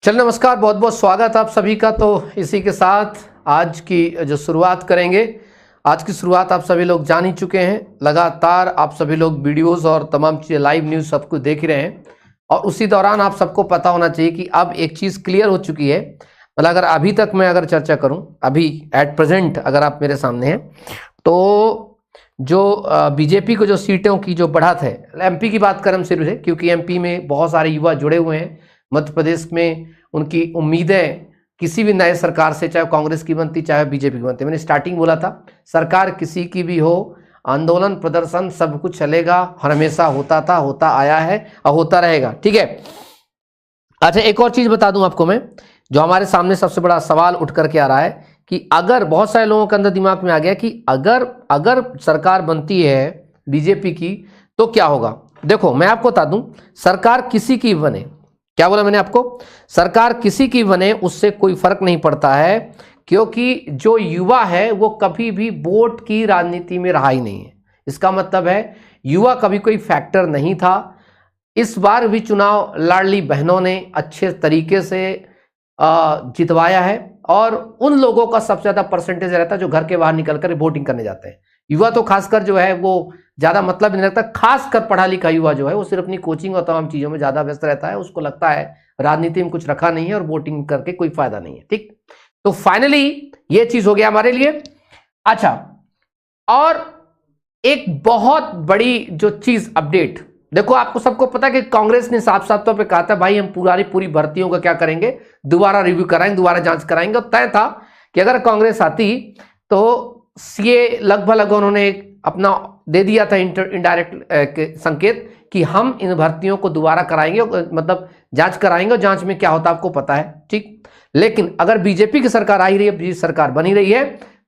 चलिए नमस्कार, बहुत बहुत स्वागत आप सभी का। तो इसी के साथ आज की जो शुरुआत करेंगे, आज की शुरुआत आप सभी लोग जान ही चुके हैं। लगातार आप सभी लोग वीडियोस और तमाम चीज़ें, लाइव न्यूज़ सब कुछ देख ही रहे हैं और उसी दौरान आप सबको पता होना चाहिए कि अब एक चीज़ क्लियर हो चुकी है। मतलब अगर अभी तक मैं अगर चर्चा करूं, अभी एट प्रेजेंट अगर आप मेरे सामने हैं, तो जो बीजेपी को जो सीटों की जो बढ़त है, एमपी की बात करें हम सिर्फ से, क्योंकि एमपी में बहुत सारे युवा जुड़े हुए हैं। मध्य प्रदेश में उनकी उम्मीदें किसी भी नए सरकार से, चाहे कांग्रेस की बनती चाहे बीजेपी की बनती, मैंने स्टार्टिंग बोला था सरकार किसी की भी हो, आंदोलन प्रदर्शन सब कुछ चलेगा, हमेशा होता था, होता आया है और होता रहेगा। ठीक है। अच्छा, एक और चीज बता दूं आपको मैं, जो हमारे सामने सबसे बड़ा सवाल उठ करके आ रहा है कि अगर बहुत सारे लोगों के अंदर दिमाग में आ गया कि अगर सरकार बनती है बीजेपी की तो क्या होगा। देखो मैं आपको बता दूं, सरकार किसी की बने, क्या बोला मैंने आपको, सरकार किसी की बने उससे कोई फर्क नहीं पड़ता है, क्योंकि जो युवा है वो कभी भी वोट की राजनीति में रहा ही नहीं है। इसका मतलब है युवा कभी कोई फैक्टर नहीं था। इस बार भी चुनाव लाडली बहनों ने अच्छे तरीके से जितवाया है और उन लोगों का सबसे ज्यादा परसेंटेज रहता है जो घर के बाहर निकलकर वोटिंग करने जाते हैं। युवा तो खासकर जो है वो ज्यादा मतलब नहीं रखता, खासकर पढ़ा लिखा युवा जो है वो सिर्फ अपनी कोचिंग और तमाम चीजों में ज्यादा व्यस्त रहता है। उसको लगता है राजनीति में कुछ रखा नहीं है और वोटिंग करके कोई फायदा नहीं है। ठीक, तो फाइनली ये चीज हो गया हमारे लिए। अच्छा, और एक बहुत बड़ी जो चीज अपडेट, देखो आपको सबको पता है कि कांग्रेस ने साफ साफ तौर पे कहा था भाई हम पूरी भर्तियों का क्या करेंगे, दोबारा रिव्यू कराएंगे, दोबारा जांच कराएंगे। और तय था कि अगर कांग्रेस आती तो ये लगभग उन्होंने अपना दे दिया था इनडायरेक्ट संकेत कि हम इन भर्तियों को दोबारा कराएंगे, मतलब जांच कराएंगे और जांच में क्या होता आपको पता है। ठीक, लेकिन अगर बीजेपी की सरकार आ ही रही है, बीजेपी सरकार बनी रही है,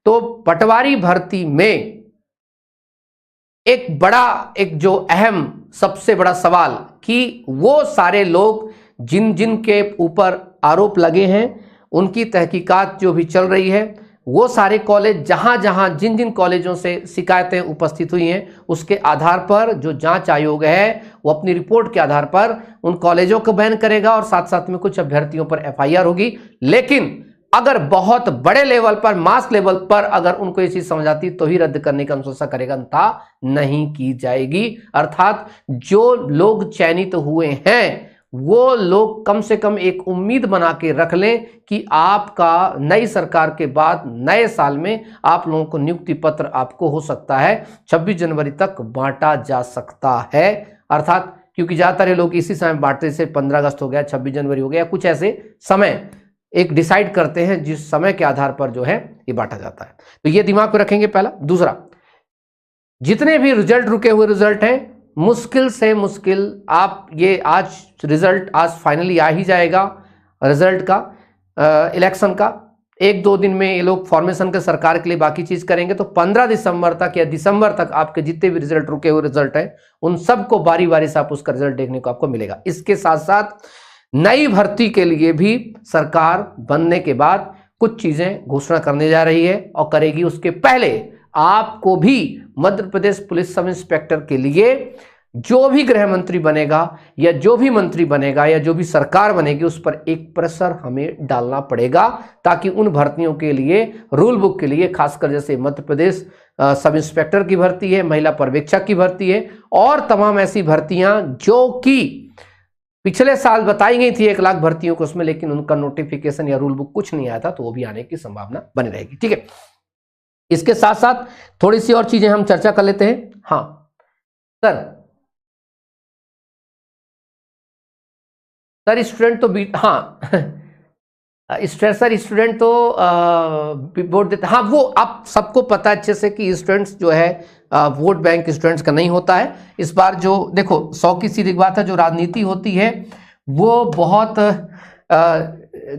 तो पटवारी भर्ती में एक जो अहम सबसे बड़ा सवाल कि वो सारे लोग जिन के ऊपर आरोप लगे हैं उनकी तहकीकात जो भी चल रही है, वो सारे कॉलेज जहां जिन कॉलेजों से शिकायतें उपस्थित हुई हैं उसके आधार पर जो जांच आयोग है वो अपनी रिपोर्ट के आधार पर उन कॉलेजों को बैन करेगा और साथ साथ में कुछ अभ्यर्थियों पर एफआईआर होगी। लेकिन अगर बहुत बड़े लेवल पर, मास लेवल पर अगर उनको ये चीज समझ आती तो ही रद्द करने का अनुशंसा करेगा, अन्यथा नहीं की जाएगी। अर्थात जो लोग चयनित हुए हैं वो लोग कम से कम एक उम्मीद बना के रख लें कि आपका नई सरकार के बाद नए साल में आप लोगों को नियुक्ति पत्र आपको हो सकता है 26 जनवरी तक बांटा जा सकता है। अर्थात क्योंकि ज्यादातर लोग इसी समय बांटते से 15 अगस्त हो गया, 26 जनवरी हो गया, कुछ ऐसे समय एक डिसाइड करते हैं जिस समय के आधार पर जो है ये बांटा जाता है। तो ये दिमाग में रखेंगे पहला। दूसरा, जितने भी रिजल्ट रुके हुए रिजल्ट हैं, मुश्किल से मुश्किल आप ये आज रिजल्ट आज फाइनली आ ही जाएगा रिजल्ट का, इलेक्शन का। 1-2 दिन में ये लोग फॉर्मेशन के सरकार के लिए बाकी चीज करेंगे, तो 15 दिसंबर तक या दिसंबर तक आपके जितने भी रिजल्ट रुके हुए रिजल्ट हैं उन सबको बारी बारी से आप उसका रिजल्ट देखने को आपको मिलेगा। इसके साथ साथ नई भर्ती के लिए भी सरकार बनने के बाद कुछ चीजें घोषणा करने जा रही है और करेगी। उसके पहले आपको भी Madhya Pradesh police sub inspector के लिए जो भी गृह मंत्री बनेगा या जो भी मंत्री बनेगा या जो भी सरकार बनेगी उस पर एक प्रेशर हमें डालना पड़ेगा, ताकि उन भर्तियों के लिए, रूल बुक के लिए, खासकर जैसे मध्य प्रदेश सब इंस्पेक्टर की भर्ती है, महिला पर्यवेक्षक की भर्ती है और तमाम ऐसी भर्तियां जो कि पिछले साल बताई गई थी 1 लाख भर्तियों को उसमें, लेकिन उनका नोटिफिकेशन या रूल बुक कुछ नहीं आया था, तो वो भी आने की संभावना बनी रहेगी। ठीक है, इसके साथ साथ थोड़ी सी और चीजें हम चर्चा कर लेते हैं। हाँ सर, स्टूडेंट तो हाँ स्टूडेंट तो वोट देते, हाँ वो आप सबको पता अच्छे से कि स्टूडेंट्स जो है वोट बैंक स्टूडेंट्स का नहीं होता है। इस बार जो देखो 100 की सीधी बात है, जो राजनीति होती है वो बहुत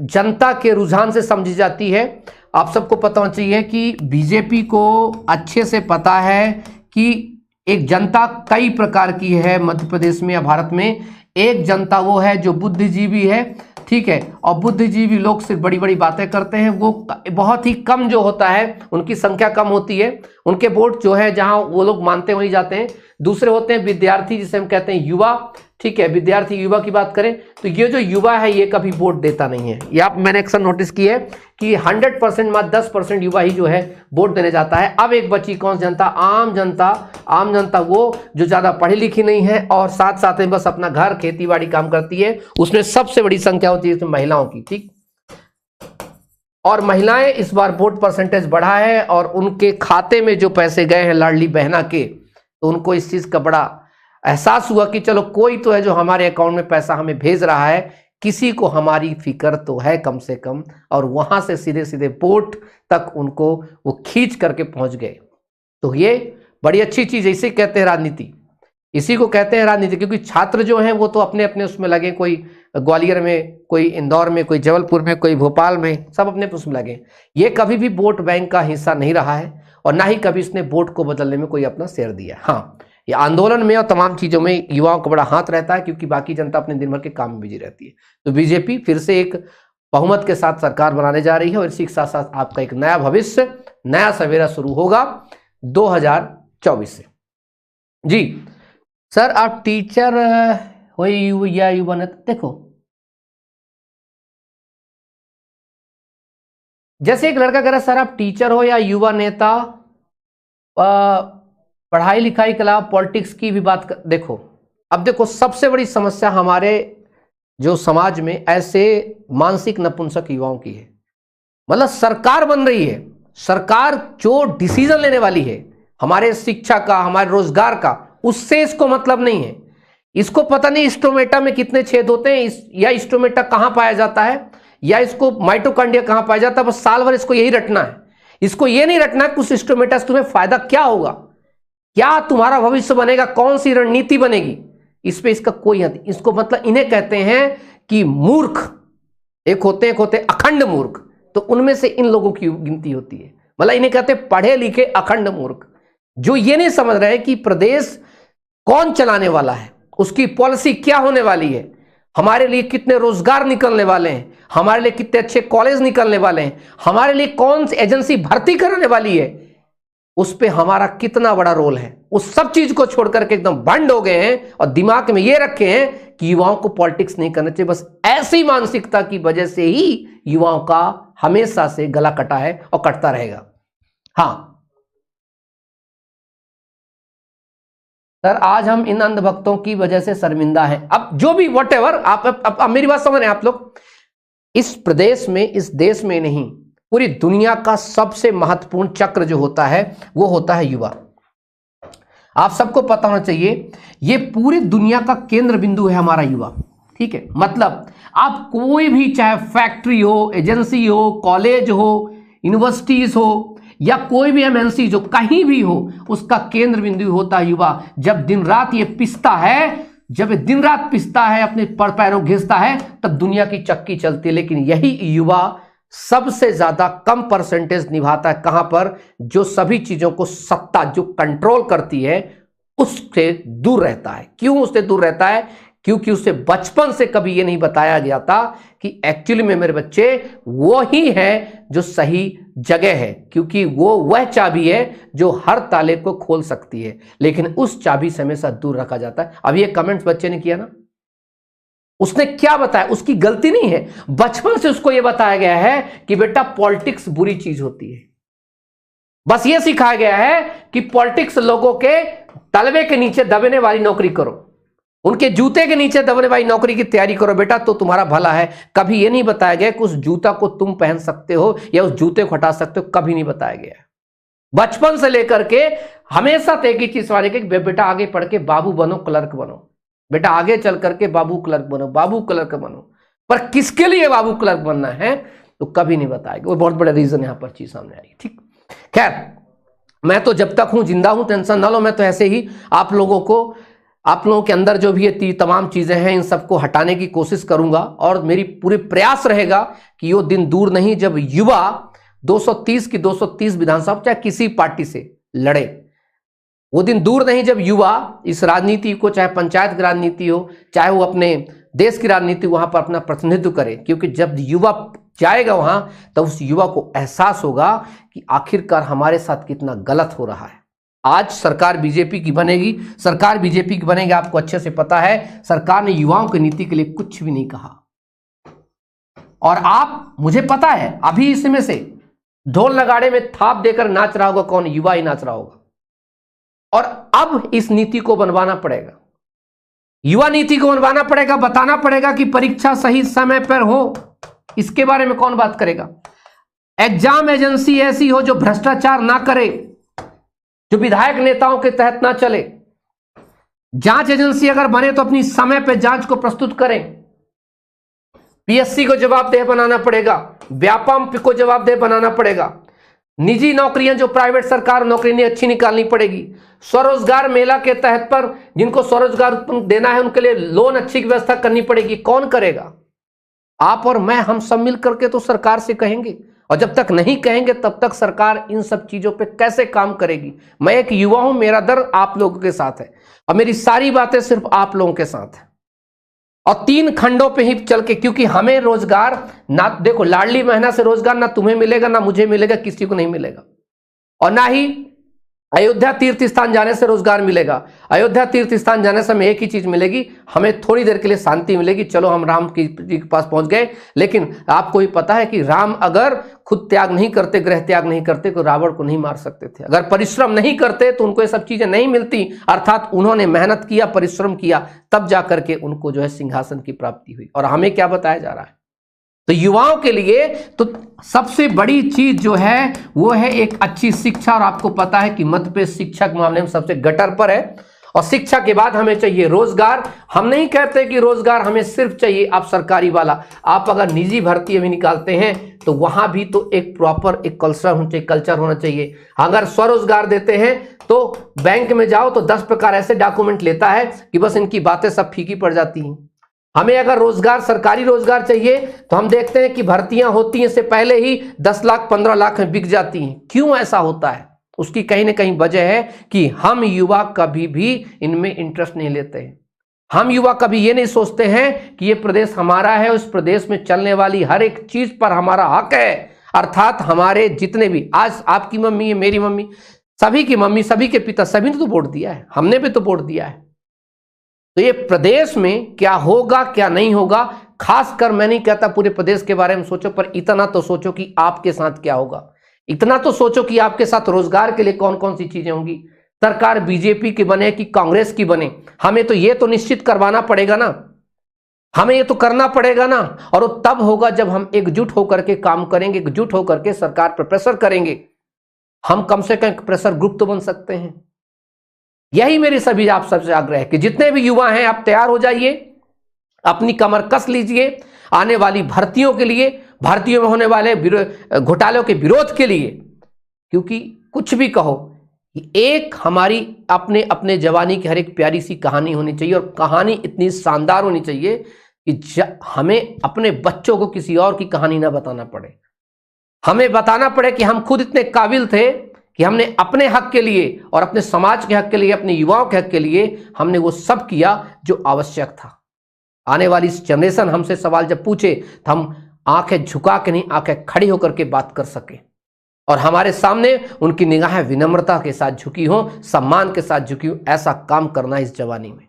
जनता के रुझान से समझी जाती है। आप सबको पता होना चाहिए कि बीजेपी को अच्छे से पता है कि एक जनता कई प्रकार की है मध्य प्रदेश में या भारत में। एक जनता वो है जो बुद्धिजीवी है, ठीक है, और बुद्धिजीवी लोग सिर्फ बड़ी बड़ी बातें करते हैं, वो बहुत ही कम जो होता है, उनकी संख्या कम होती है, उनके वोट जो है जहां वो लोग मानते वहीं जाते हैं। दूसरे होते हैं विद्यार्थी, जिसे हम कहते हैं युवा। ठीक है, विद्यार्थी युवा की बात करें तो ये जो युवा है ये कभी वोट देता नहीं है। ये आप मैंने अक्सर नोटिस किया है कि 100% मात्र 10% युवा ही जो है वोट देने जाता है। अब एक बची कौन सी जनता? आम जनता। आम जनता वो जो ज्यादा पढ़ी लिखी नहीं है और साथ साथ में बस अपना घर खेती बाड़ी काम करती है, उसमें सबसे बड़ी संख्या होती है इसमें महिलाओं की। ठीक, और महिलाएं इस बार वोट परसेंटेज बढ़ा है और उनके खाते में जो पैसे गए हैं लाडली बहना के, तो उनको इस चीज का बड़ा एहसास हुआ कि चलो कोई तो है जो हमारे अकाउंट में पैसा हमें भेज रहा है, किसी को हमारी फिक्र तो है कम से कम। और वहां से सीधे सीधे वोट तक उनको वो खींच करके पहुंच गए। तो ये बड़ी अच्छी चीज है, इसे कहते हैं राजनीति, इसी को कहते हैं राजनीति। क्योंकि छात्र जो हैं वो तो अपने अपने उसमें लगे, कोई ग्वालियर में, कोई इंदौर में, कोई जबलपुर में, कोई भोपाल में, सब अपने उसमें लगे। ये कभी भी वोट बैंक का हिस्सा नहीं रहा है और ना ही कभी इसने वोट को बदलने में कोई अपना शेयर दिया। हाँ, ये आंदोलन में और तमाम चीजों में युवाओं का बड़ा हाथ रहता है, क्योंकि बाकी जनता अपने दिन भर के काम में बिजी रहती है। तो बीजेपी फिर से एक बहुमत के साथ सरकार बनाने जा रही है और इसी के साथ साथ आपका एक नया भविष्य, नया सवेरा शुरू होगा 2024 से। जी सर, आप टीचर हो या युवा नेता? देखो, जैसे एक लड़का कह रहा है सर आप टीचर हो या युवा नेता, पढ़ाई लिखाई के अलावा पॉलिटिक्स की भी बात कर। देखो, अब देखो सबसे बड़ी समस्या हमारे जो समाज में ऐसे मानसिक नपुंसक युवाओं की है। मतलब सरकार बन रही है, सरकार जो डिसीजन लेने वाली है हमारे शिक्षा का, हमारे रोजगार का, उससे इसको मतलब नहीं है। इसको पता नहीं स्टोमेटा में कितने छेद होते हैं, या स्टोमेटा कहां पाया जाता है, या इसको माइटोकॉन्ड्रिया कहां पाया जाता है। बस साल भर इसको यही रटना है। इसको ये नहीं रटना है कुछ स्टोमेटा से तुम्हें फायदा क्या होगा, क्या तुम्हारा भविष्य बनेगा, कौन सी रणनीति बनेगी, इस पे इसका कोई हद। इसको मतलब इन्हें कहते हैं कि मूर्ख। एक होते अखंड मूर्ख, तो उनमें से इन लोगों की गिनती होती है। मतलब इन्हें कहते हैं पढ़े लिखे अखंड मूर्ख, जो ये नहीं समझ रहे कि प्रदेश कौन चलाने वाला है, उसकी पॉलिसी क्या होने वाली है, हमारे लिए कितने रोजगार निकलने वाले हैं, हमारे लिए कितने अच्छे कॉलेज निकलने वाले हैं, हमारे लिए कौन सी एजेंसी भर्ती कराने वाली है, उस पे हमारा कितना बड़ा रोल है। उस सब चीज को छोड़कर के एकदम बंद हो गए हैं और दिमाग में ये रखे हैं कि युवाओं को पॉलिटिक्स नहीं करना चाहिए। बस ऐसी मानसिकता की वजह से ही युवाओं का हमेशा से गला कटा है और कटता रहेगा। हाँ सर, आज हम इन अंधभक्तों की वजह से शर्मिंदा हैं। अब जो भी व्हाटएवर आप मेरी बात समझ रहे हैं आप लोग, इस प्रदेश में, इस देश में नहीं, पूरी दुनिया का सबसे महत्वपूर्ण चक्र जो होता है वो होता है युवा। आप सबको पता होना चाहिए, ये पूरी दुनिया का केंद्र बिंदु है हमारा युवा। ठीक है, मतलब आप कोई भी, चाहे फैक्ट्री हो, एजेंसी हो, कॉलेज हो, यूनिवर्सिटीज हो, या कोई भी एमएनसी जो कहीं भी हो, उसका केंद्र बिंदु होता है युवा। जब दिन रात ये पिसता है, जब ये दिन रात पिसता है, अपने पैरों घिसता है, तब दुनिया की चक्की चलती है। लेकिन यही युवा सबसे ज्यादा कम परसेंटेज निभाता है। कहां पर? जो सभी चीजों को, सत्ता जो कंट्रोल करती है, उससे दूर रहता है। क्यों उससे दूर रहता है? क्योंकि उसे बचपन से कभी यह नहीं बताया गया था कि एक्चुअली में मेरे बच्चे वो ही है जो सही जगह है, क्योंकि वो वह चाबी है जो हर ताले को खोल सकती है। लेकिन उस चाबी से हमेशा दूर रखा जाता है। अब ये कमेंट्स बच्चे ने किया ना, उसने क्या बताया, उसकी गलती नहीं है। बचपन से उसको यह बताया गया है कि बेटा पॉलिटिक्स बुरी चीज होती है। बस ये सिखाया गया है कि पॉलिटिक्स लोगों के तलवे के नीचे दबने वाली नौकरी करो, उनके जूते के नीचे दबने वाली नौकरी की तैयारी करो बेटा, तो तुम्हारा भला है। कभी यह नहीं बताया गया कि उस जूता को तुम पहन सकते हो या उस जूते को हटा सकते हो, कभी नहीं बताया गया। बचपन से लेकर के हमेशा एक ही चीज वाले के बेटा आगे पढ़ के बाबू बनो, क्लर्क बनो, बेटा आगे चल करके बाबू क्लर्क बनो, बाबू क्लर्क बनो। पर किसके लिए बाबू क्लर्क बनना है तो कभी नहीं बताएगा। वो बहुत बड़ा रीजन यहां पर चीज सामने आई। ठीक, खैर, मैं तो जब तक हूं जिंदा हूं, टेंशन ना लो। मैं तो ऐसे ही आप लोगों के अंदर जो भी ये तमाम चीजें हैं, इन सबको हटाने की कोशिश करूंगा। और मेरी पूरी प्रयास रहेगा कि ये दिन दूर नहीं जब युवा 230 की 230 विधानसभा चाहे किसी पार्टी से लड़े। वो दिन दूर नहीं जब युवा इस राजनीति को, चाहे पंचायत की राजनीति हो, चाहे वो अपने देश की राजनीति, वहां पर अपना प्रतिनिधित्व करे। क्योंकि जब युवा जाएगा वहां, तब उस युवा को एहसास होगा कि आखिरकार हमारे साथ कितना गलत हो रहा है। आज सरकार बीजेपी की बनेगी, सरकार बीजेपी की बनेगी, आपको अच्छे से पता है सरकार ने युवाओं की नीति के लिए कुछ भी नहीं कहा। और आप, मुझे पता है अभी इसमें से ढोल नगाड़े में थाप देकर नाच रहा होगा कौन? युवा ही नाच रहा होगा। और अब इस नीति को बनवाना पड़ेगा, युवा नीति को बनवाना पड़ेगा, बताना पड़ेगा कि परीक्षा सही समय पर हो। इसके बारे में कौन बात करेगा? एग्जाम एजेंसी ऐसी हो जो भ्रष्टाचार ना करे, जो विधायक नेताओं के तहत ना चले। जांच एजेंसी अगर बने तो अपनी समय पर जांच को प्रस्तुत करें। पीएससी को जवाबदेह बनाना पड़ेगा, व्यापम को जवाबदेह बनाना पड़ेगा। निजी नौकरियां जो प्राइवेट सरकार नौकरी नहीं अच्छी निकालनी पड़ेगी। स्वरोजगार मेला के तहत पर जिनको स्वरोजगार देना है उनके लिए लोन अच्छी की व्यवस्था करनी पड़ेगी। कौन करेगा? आप और मैं, हम सब मिल करके तो सरकार से कहेंगे। और जब तक नहीं कहेंगे तब तक सरकार इन सब चीजों पे कैसे काम करेगी? मैं एक युवा हूं, मेरा दर्द आप लोगों के साथ है और मेरी सारी बातें सिर्फ आप लोगों के साथ है। और 3 खंडों पे ही चल के, क्योंकि हमें रोजगार ना, देखो लाडली महीना से रोजगार ना तुम्हें मिलेगा, ना मुझे मिलेगा, किसी को नहीं मिलेगा। और ना ही अयोध्या तीर्थ स्थान जाने से रोजगार मिलेगा। अयोध्या तीर्थ स्थान जाने से हमें एक ही चीज मिलेगी, हमें थोड़ी देर के लिए शांति मिलेगी। चलो हम राम जी के पास पहुंच गए, लेकिन आपको ही पता है कि राम अगर खुद त्याग नहीं करते, गृह त्याग नहीं करते तो रावण को नहीं मार सकते थे। अगर परिश्रम नहीं करते तो उनको ये सब चीजें नहीं मिलती। अर्थात उन्होंने मेहनत किया, परिश्रम किया, तब जाकर के उनको जो है सिंहासन की प्राप्ति हुई। और हमें क्या बताया जा रहा है? तो युवाओं के लिए तो सबसे बड़ी चीज जो है वो है एक अच्छी शिक्षा। और आपको पता है कि मध्य प्रदेश शिक्षा के मामले में सबसे गटर पर है। और शिक्षा के बाद हमें चाहिए रोजगार। हम नहीं कहते कि रोजगार हमें सिर्फ चाहिए आप सरकारी वाला, आप अगर निजी भर्ती भी निकालते हैं तो वहां भी तो एक प्रॉपर एक कल्चर होना चाहिए। अगर स्वरोजगार देते हैं तो बैंक में जाओ तो 10 प्रकार ऐसे डॉक्यूमेंट लेता है कि बस इनकी बातें सब फीकी पड़ जाती हैं। हमें अगर रोजगार, सरकारी रोजगार चाहिए तो हम देखते हैं कि भर्तियां होती हैं, इससे पहले ही 10 लाख 15 लाख में बिक जाती हैं। क्यों ऐसा होता है? उसकी कहीं ना कहीं वजह है कि हम युवा कभी भी इनमें इंटरेस्ट नहीं लेते हैं। हम युवा कभी ये नहीं सोचते हैं कि ये प्रदेश हमारा है, उस प्रदेश में चलने वाली हर एक चीज पर हमारा हक है। अर्थात हमारे जितने भी, आज आपकी मम्मी है, मेरी मम्मी, सभी की मम्मी, सभी के पिता, सभी ने तो वोट दिया है, हमने भी तो वोट दिया है। तो ये प्रदेश में क्या होगा क्या नहीं होगा, खासकर मैं नहीं कहता पूरे प्रदेश के बारे में सोचो, पर इतना तो सोचो कि आपके साथ क्या होगा। इतना तो सोचो कि आपके साथ रोजगार के लिए कौन कौन सी चीजें होंगी। सरकार बीजेपी की बने कि कांग्रेस की बने, हमें तो ये तो निश्चित करवाना पड़ेगा ना, हमें ये तो करना पड़ेगा ना। और वो तब होगा जब हम एकजुट होकर के काम करेंगे, एकजुट होकर के सरकार पर प्रेशर करेंगे। हम कम से कम प्रेशर ग्रुप तो बन सकते हैं। यही मेरी सभी आप सबसे आग्रह है कि जितने भी युवा हैं आप तैयार हो जाइए, अपनी कमर कस लीजिए आने वाली भर्तियों के लिए, भर्तियों में होने वाले घोटालों के विरोध के लिए। क्योंकि कुछ भी कहो, एक हमारी अपने अपने जवानी की हर एक प्यारी सी कहानी होनी चाहिए। और कहानी इतनी शानदार होनी चाहिए कि हमें अपने बच्चों को किसी और की कहानी ना बताना पड़े। हमें बताना पड़े कि हम खुद इतने काबिल थे कि हमने अपने हक के लिए और अपने समाज के हक के लिए, अपने युवाओं के हक के लिए हमने वो सब किया जो आवश्यक था। आने वाली जनरेशन हमसे सवाल जब पूछे तो हम आंखें झुका के नहीं, आंखें खड़ी होकर के बात कर सके। और हमारे सामने उनकी निगाहें विनम्रता के साथ झुकी हो, सम्मान के साथ झुकी हो। ऐसा काम करना इस जवानी में।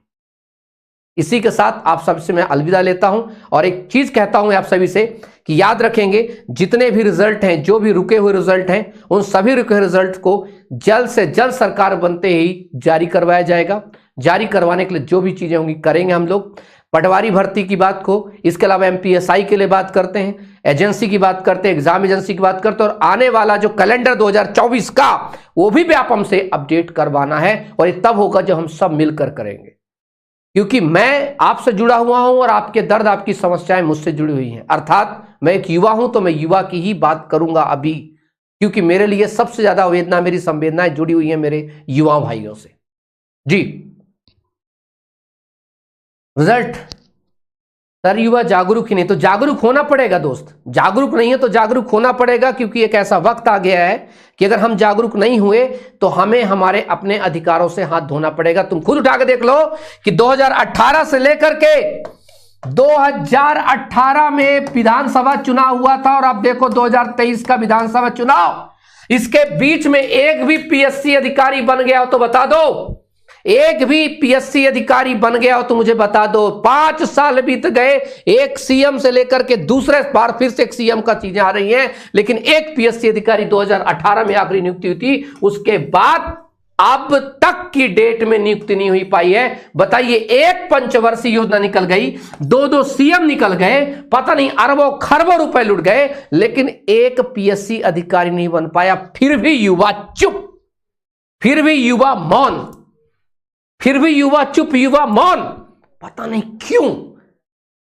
इसी के साथ आप सबसे मैं अलविदा लेता हूं और एक चीज कहता हूं आप सभी से कि याद रखेंगे, जितने भी रिजल्ट हैं, जो भी रुके हुए रिजल्ट हैं, उन सभी रुके हुए रिजल्ट को जल्द से जल्द सरकार बनते ही जारी करवाया जाएगा। जारी करवाने के लिए जो भी चीजें होंगी करेंगे हम लोग। पटवारी भर्ती की बात को, इसके अलावा MPSI के लिए बात करते हैं, एजेंसी की बात करते हैं, एग्जाम एजेंसी की बात करते हैं। और आने वाला जो कैलेंडर 2024 का, वो भी व्यापम से अपडेट करवाना है। और ये तब होगा जब हम सब मिलकर करेंगे, क्योंकि मैं आपसे जुड़ा हुआ हूं और आपके दर्द, आपकी समस्याएं मुझसे जुड़ी हुई हैं। अर्थात मैं एक युवा हूं तो मैं युवा की ही बात करूंगा अभी, क्योंकि मेरे लिए सबसे ज्यादा वेदना, मेरी संवेदनाएं जुड़ी हुई हैं मेरे युवा भाइयों से। जी, रिजल्ट सर, युवा जागरूक ही नहीं, तो जागरूक होना पड़ेगा दोस्त। जागरूक नहीं है तो जागरूक होना पड़ेगा, क्योंकि एक ऐसा वक्त आ गया है कि अगर हम जागरूक नहीं हुए तो हमें हमारे अपने अधिकारों से हाथ धोना पड़ेगा। तुम खुद उठा के देख लो कि 2018 से लेकर के 2018 में विधानसभा चुनाव हुआ था, और अब देखो 2023 का विधानसभा चुनाव, इसके बीच में एक भी पीएससी अधिकारी बन गया हो तो बता दो, एक भी पीएससी अधिकारी बन गया हो तो मुझे बता दो। 5 साल बीत गए, एक सीएम से लेकर के दूसरे बार फिर से एक सीएम का चीजें आ रही हैं, लेकिन एक पीएससी अधिकारी 2018 में आखिरी नियुक्ति हुई थी, उसके बाद अब तक की डेट में नियुक्ति नहीं हुई पाई है। बताइए, एक पंचवर्षीय योजना निकल गई, 2-2 सीएम निकल गए, पता नहीं अरबों खरबों रुपए लुट गए, लेकिन एक पीएससी अधिकारी नहीं बन पाया। फिर भी युवा चुप, फिर भी युवा मौन, फिर भी युवा चुप, युवा मौन, पता नहीं क्यों।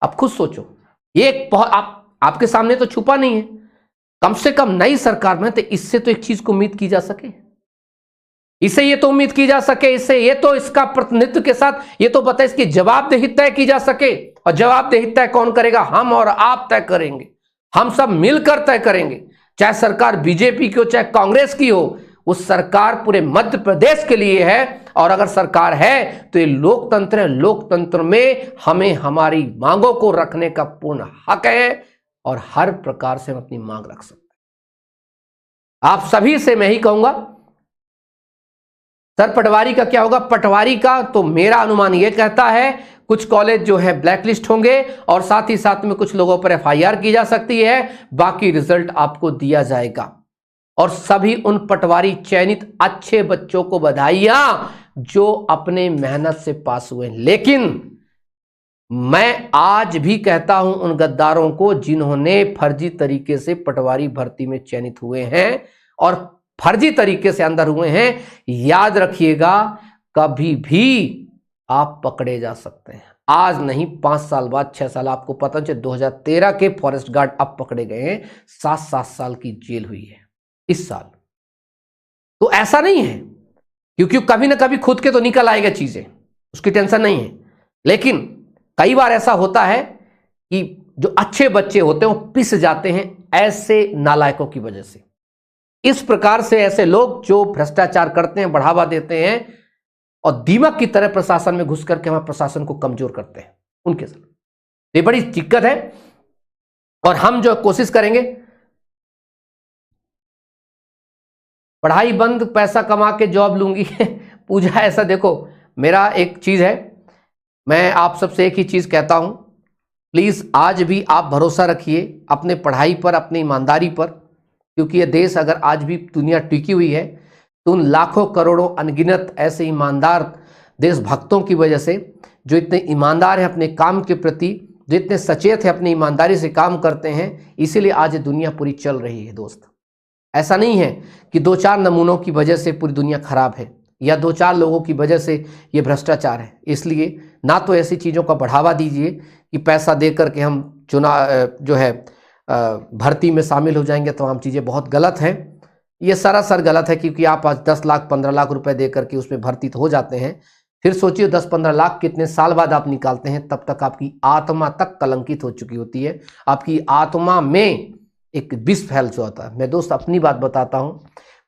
अब खुद सोचो, ये आपके सामने तो छुपा नहीं है, कम से कम नई सरकार में तो इससे तो एक चीज को उम्मीद की जा सके, इससे ये तो उम्मीद की जा सके, इससे ये तो इसका प्रतिनिधित्व के साथ ये तो पता है इसकी जवाबदेही तय की जा सके। और जवाबदेही तय कौन करेगा? हम और आप तय करेंगे, हम सब मिलकर तय करेंगे। चाहे सरकार बीजेपी की हो, चाहे कांग्रेस की हो, उस सरकार पूरे मध्य प्रदेश के लिए है। और अगर सरकार है तो ये लोकतंत्र है, लोकतंत्र में हमें हमारी मांगों को रखने का पूर्ण हक है और हर प्रकार से हम अपनी मांग रख सकते हैं। आप सभी से मैं ही कहूंगा, सर पटवारी का क्या होगा? पटवारी का तो मेरा अनुमान यह कहता है कुछ कॉलेज जो है ब्लैकलिस्ट होंगे और साथ ही साथ में कुछ लोगों पर एफआईआर की जा सकती है, बाकी रिजल्ट आपको दिया जाएगा। और सभी उन पटवारी चयनित अच्छे बच्चों को बधाइयां जो अपने मेहनत से पास हुए। लेकिन मैं आज भी कहता हूं उन गद्दारों को जिन्होंने फर्जी तरीके से पटवारी भर्ती में चयनित हुए हैं और फर्जी तरीके से अंदर हुए हैं, याद रखिएगा कभी भी आप पकड़े जा सकते हैं। आज नहीं, 5 साल बाद, 6 साल। आपको पता है 2013 के फॉरेस्ट गार्ड अब पकड़े गए हैं, 7-7 साल की जेल हुई है इस साल। तो ऐसा नहीं है, क्योंकि कभी ना कभी खुद के तो निकल आएगा चीजें, उसकी टेंशन नहीं है। लेकिन कई बार ऐसा होता है कि जो अच्छे बच्चे होते हैं वो पिस जाते हैं ऐसे नालायकों की वजह से। इस प्रकार से ऐसे लोग जो भ्रष्टाचार करते हैं, बढ़ावा देते हैं और दीमक की तरह प्रशासन में घुस करके हमारे प्रशासन को कमजोर करते हैं, उनके साथ ये बड़ी दिक्कत है। और हम जो कोशिश करेंगे, पढ़ाई बंद, पैसा कमा के जॉब लूंगी पूजा, ऐसा देखो, मेरा एक चीज है, मैं आप सबसे एक ही चीज कहता हूं, प्लीज आज भी आप भरोसा रखिए अपने पढ़ाई पर, अपनी ईमानदारी पर, क्योंकि ये देश अगर आज भी दुनिया टिकी हुई है तो उन लाखों करोड़ों अनगिनत ऐसे ईमानदार देशभक्तों की वजह से, जो इतने ईमानदार हैं अपने काम के प्रति, जो इतने सचेत हैं अपनी ईमानदारी से काम करते हैं, इसीलिए आज दुनिया पूरी चल रही है दोस्त। ऐसा नहीं है कि 2-4 नमूनों की वजह से पूरी दुनिया खराब है या 2-4 लोगों की वजह से ये भ्रष्टाचार है। इसलिए ना तो ऐसी चीज़ों का बढ़ावा दीजिए कि पैसा दे करके हम जो है भर्ती में शामिल हो जाएंगे, तमाम चीज़ें बहुत गलत हैं। ये सरासर गलत है, क्योंकि आप आज 10 लाख 15 लाख रुपए दे करके उसमें भर्ती तो हो जाते हैं, फिर सोचिए 10-15 लाख कितने साल बाद आप निकालते हैं, तब तक आपकी आत्मा तक कलंकित हो चुकी होती है, आपकी आत्मा में एक विष फैल जाता है। मैं दोस्त अपनी बात बताता हूँ,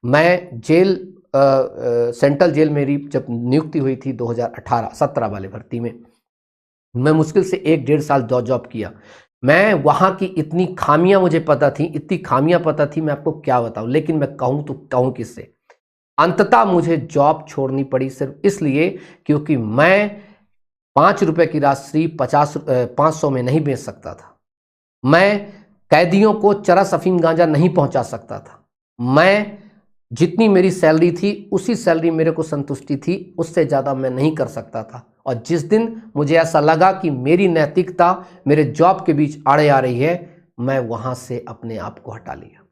मैं जेल सेंट्रल जेल मेरी जब नियुक्ति हुई थी 2018-17 वाले भर्ती में, मैं मुश्किल से 1-1.5 साल जॉब किया। मैं वहाँ की इतनी खामियां मुझे पता थी, इतनी खामियां पता थी, मैं आपको क्या बताऊं। लेकिन मैं कहूं तो कहूं किससे? अंततः मुझे जॉब छोड़नी पड़ी सिर्फ इसलिए क्योंकि मैं 5 रुपए की राशि 500 में नहीं बेच सकता था। मैं कैदियों को चरस अफीम गांजा नहीं पहुंचा सकता था। मैं जितनी मेरी सैलरी थी उसी सैलरी मेरे को संतुष्टि थी, उससे ज़्यादा मैं नहीं कर सकता था। और जिस दिन मुझे ऐसा लगा कि मेरी नैतिकता मेरे जॉब के बीच आड़े आ रही है, मैं वहां से अपने आप को हटा लिया।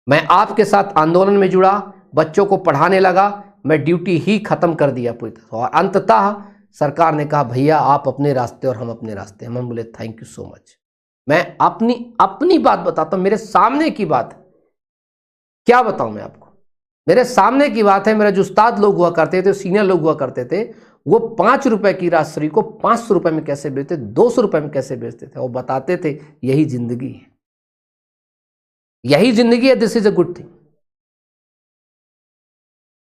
मैं आपके साथ आंदोलन में जुड़ा, बच्चों को पढ़ाने लगा, मैं ड्यूटी ही खत्म कर दिया पूरी तरह। और अंततः सरकार ने कहा भैया आप अपने रास्ते और हम अपने रास्ते। हम बोले थैंक यू सो मच। मैं अपनी बात बताता हूं, मेरे सामने की बात, क्या बताऊं मैं आपको, मेरे सामने की बात है। मेरे जो उस्ताद लोग हुआ करते थे, सीनियर लोग हुआ करते थे, वो 5 रुपए की राशि को 500 रुपए में कैसे बेचते, 200 रुपए में कैसे बेचते थे। वो बताते थे यही जिंदगी है, यही जिंदगी है, this is a good thing.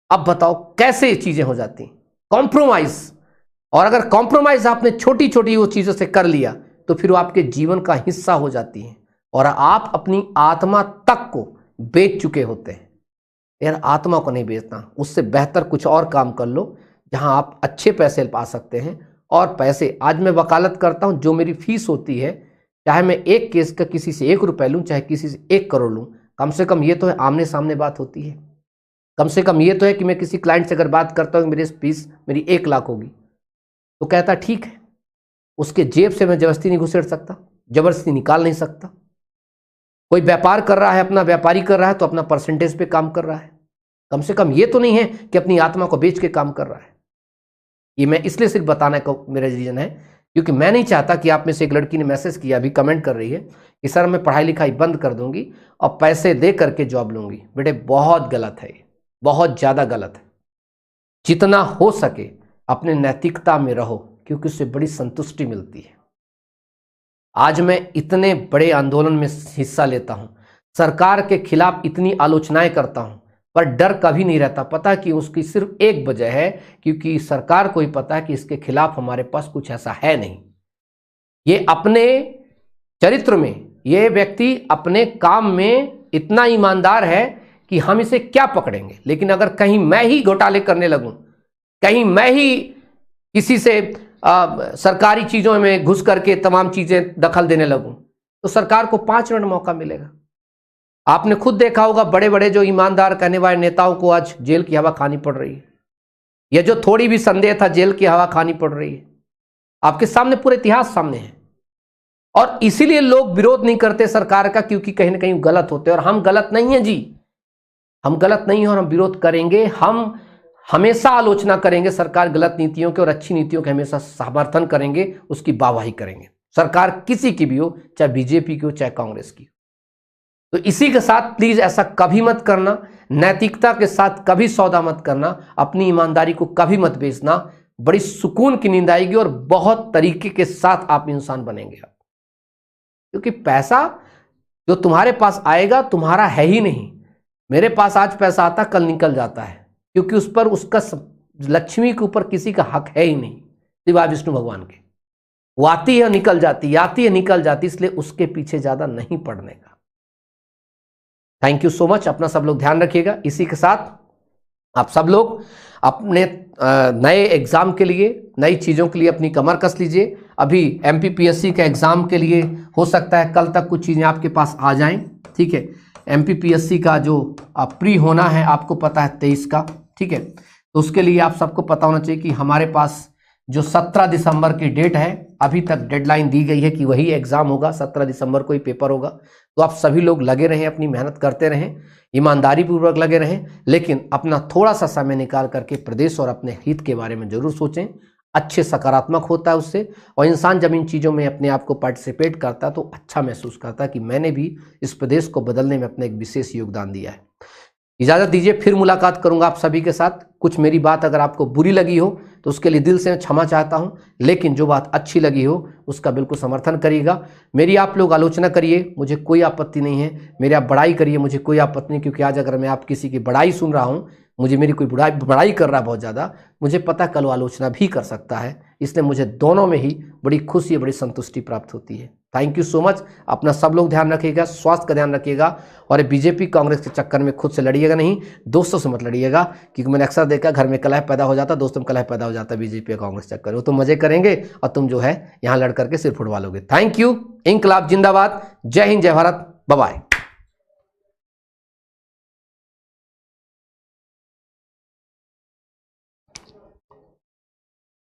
अब बताओ कैसे ये चीजें हो जाती हैं, कॉम्प्रोमाइज। और अगर कॉम्प्रोमाइज आपने छोटी छोटी वो चीजों से कर लिया तो फिर वो आपके जीवन का हिस्सा हो जाती है और आप अपनी आत्मा तक को बेच चुके होते हैं। यार आत्मा को नहीं बेचना, उससे बेहतर कुछ और काम कर लो जहां आप अच्छे पैसे पा सकते हैं। और पैसे आज मैं वकालत करता हूं, जो मेरी फीस होती है, चाहे मैं एक केस का किसी से 1 रुपये लूँ, चाहे किसी से 1 करोड़ लूँ, कम से कम ये तो है आमने सामने बात होती है। कम से कम ये तो है कि मैं किसी क्लाइंट से अगर बात करता हूँ मेरी फीस मेरी 1 लाख होगी, तो कहता ठीक है। उसके जेब से मैं जबरदस्ती नहीं घुसेड़ सकता, जबरदस्ती निकाल नहीं सकता। कोई व्यापार कर रहा है, अपना व्यापारी कर रहा है, तो अपना परसेंटेज पे काम कर रहा है। कम से कम ये तो नहीं है कि अपनी आत्मा को बेच के काम कर रहा है। ये मैं इसलिए सिर्फ बताने का मेरा रीजन है क्योंकि मैं नहीं चाहता कि आप में से एक लड़की ने मैसेज किया, अभी कमेंट कर रही है कि सर मैं पढ़ाई लिखाई बंद कर दूंगी और पैसे दे करके जॉब लूंगी। बेटे बहुत गलत है, ये बहुत ज़्यादा गलत है। जितना हो सके अपने नैतिकता में रहो, क्योंकि उससे बड़ी संतुष्टि मिलती है। आज मैं इतने बड़े आंदोलन में हिस्सा लेता हूं, सरकार के खिलाफ इतनी आलोचनाएं करता हूं, पर डर कभी नहीं रहता। पता कि उसकी सिर्फ एक वजह है, क्योंकि सरकार को ही पता है कि इसके खिलाफ हमारे पास कुछ ऐसा है नहीं। ये अपने चरित्र में, ये व्यक्ति अपने काम में इतना ईमानदार है कि हम इसे क्या पकड़ेंगे। लेकिन अगर कहीं मैं ही घोटाले करने लगूं, कहीं मैं ही किसी से सरकारी चीजों में घुस करके तमाम चीजें दखल देने लगूं, तो सरकार को 5 मिनट मौका मिलेगा। आपने खुद देखा होगा बड़े बड़े जो ईमानदार कहने वाले नेताओं को आज जेल की हवा खानी पड़ रही है, या जो थोड़ी भी संदेह था जेल की हवा खानी पड़ रही है। आपके सामने पूरे इतिहास सामने है। और इसीलिए लोग विरोध नहीं करते सरकार का, क्योंकि कहीं ना कहीं गलत होते हैं। और हम गलत नहीं है जी, हम गलत नहीं है और हम विरोध करेंगे। हम हमेशा आलोचना करेंगे सरकार गलत नीतियों के, और अच्छी नीतियों के हमेशा समर्थन करेंगे, उसकी वाहवाही करेंगे। सरकार किसी की भी हो, चाहे बीजेपी की हो चाहे कांग्रेस की हो। तो इसी के साथ प्लीज ऐसा कभी मत करना, नैतिकता के साथ कभी सौदा मत करना, अपनी ईमानदारी को कभी मत बेचना। बड़ी सुकून की नींद आएगी और बहुत तरीके के साथ आप इंसान बनेंगे। क्योंकि पैसा जो तुम्हारे पास आएगा तुम्हारा है ही नहीं। मेरे पास आज पैसा आता कल निकल जाता है, क्योंकि उस पर उसका लक्ष्मी के ऊपर किसी का हक है ही नहीं, सिवाय विष्णु भगवान के। वो आती है निकल जाती, आती है निकल जाती, इसलिए उसके पीछे ज्यादा नहीं पड़ने का। Thank you so much. अपना सब लोग ध्यान रखिएगा। इसी के साथ आप सब लोग अपने नए एग्जाम के लिए, नई चीज़ों के लिए अपनी कमर कस लीजिए। अभी MPPSC के एग्जाम के लिए हो सकता है कल तक कुछ चीज़ें आपके पास आ जाएं, ठीक है। MPPSC का जो प्री होना है आपको पता है 23 का, ठीक है। तो उसके लिए आप सबको पता होना चाहिए कि हमारे पास जो 17 दिसंबर की डेट है, अभी तक डेडलाइन दी गई है कि वही एग्जाम होगा, 17 दिसंबर को ही पेपर होगा। तो आप सभी लोग लगे रहें, अपनी मेहनत करते रहें, ईमानदारी पूर्वक लगे रहें, लेकिन अपना थोड़ा सा समय निकाल करके प्रदेश और अपने हित के बारे में जरूर सोचें। अच्छे सकारात्मक होता है उससे, और इंसान जब इन चीज़ों में अपने आप को पार्टिसिपेट करता है तो अच्छा महसूस करता है कि मैंने भी इस प्रदेश को बदलने में अपना एक विशेष योगदान दिया है। इजाज़त दीजिए, फिर मुलाकात करूंगा आप सभी के साथ। कुछ मेरी बात अगर आपको बुरी लगी हो तो उसके लिए दिल से क्षमा चाहता हूं, लेकिन जो बात अच्छी लगी हो उसका बिल्कुल समर्थन करिएगा। मेरी आप लोग आलोचना करिए, मुझे कोई आपत्ति नहीं है। मेरी आप बड़ाई करिए, मुझे कोई आपत्ति नहीं, क्योंकि आज अगर मैं आप किसी की बड़ाई सुन रहा हूं, मुझे मेरी कोई बड़ाई कर रहा है बहुत ज़्यादा, मुझे पता कल आलोचना भी कर सकता है। इसलिए मुझे दोनों में ही बड़ी खुशी, बड़ी संतुष्टि प्राप्त होती है। Thank you so much. अपना सब लोग ध्यान रखिएगा, स्वास्थ्य का ध्यान रखिएगा, और बीजेपी कांग्रेस के चक्कर में खुद से लड़िएगा नहीं, दोस्तों से मत लड़िएगा। क्योंकि मैंने अक्सर देखा घर में कलह पैदा हो जाता, दोस्तों में कलह पैदा हो जाता बीजेपी और कांग्रेस चक्कर। वो तो मजे करेंगे और तुम जो है यहाँ लड़ करके सिर फुटवा लोगे। Thank you. इंकलाब जिंदाबाद। जय हिंद, जय भारत। Bye bye.